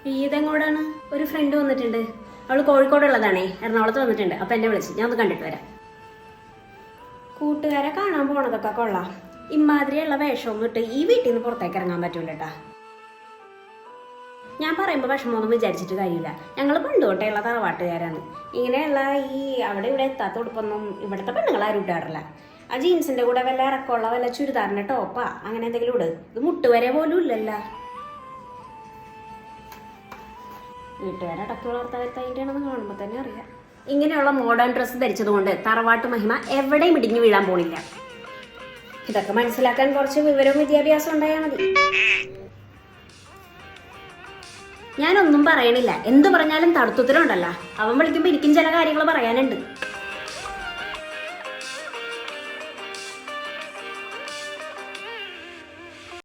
ഇതെങ്ങോട്ടാണ്? ഒരു ഫ്രണ്ട് വന്നിട്ടുണ്ട്. അവള് കോഴിക്കോടുള്ളതാണേ, എറണാകുളത്ത് വന്നിട്ടുണ്ട്. അപ്പൊ എന്നെ വിളിച്ചു, ഞാൻ ഒന്ന് കണ്ടിട്ട് വരാം. കൂട്ടുകാരെ കാണാൻ പോണതൊക്കെ കൊള്ളാം. ഇമാതിരിയുള്ള വേഷമൊന്നും ഇട്ട് ഈ വീട്ടിൽ നിന്ന് പുറത്തേക്ക് ഇറങ്ങാൻ പറ്റൂലട്ടാ. ഞാൻ പറയുമ്പോൾ വിഷമമൊന്നും വിചാരിച്ചിട്ട് കാര്യമില്ല. ഞങ്ങൾ പണ്ട് തൊട്ടേയുള്ള തറവാട്ടുകാരാണ്. ഇങ്ങനെയുള്ള ഈ അവിടെ ഇവിടെ എത്താത്ത ഉടുപ്പൊന്നും ഇവിടുത്തെ പെണ്ണുങ്ങൾ ആരും ഇടാറില്ല. ആ ജീൻസിന്റെ കൂടെ വല്ല ഇറക്കമുള്ള വല്ല ചുരിദാറിന്റെ ടോപ്പാ അങ്ങനെ എന്തെങ്കിലും ഇട്. ഇത് മുട്ടുവരെ പോലും ഇല്ലല്ലോ. വീട്ടുകാരെ അടക്കി വളർത്താത്തായിട്ടാണെന്ന് കാണുമ്പോൾ തന്നെ അറിയാം. ഇങ്ങനെയുള്ള മോഡേൺ ഡ്രസ്സ് ധരിച്ചതുകൊണ്ട് തറവാട്ട് മഹിമ എവിടെയും ഇടിഞ്ഞു വീഴാൻ പോണില്ല. ഇതൊക്കെ മനസ്സിലാക്കാൻ കുറച്ച് വിവരവും വിദ്യാഭ്യാസം ഉണ്ടായാൽ മതി. ഞാനൊന്നും പറയണില്ല. എന്ത് പറഞ്ഞാലും തടുത്തുത്തരമുണ്ടല്ലോ. അവൻ വിളിക്കുമ്പോൾ എനിക്കും ചില കാര്യങ്ങൾ പറയാനുണ്ട്.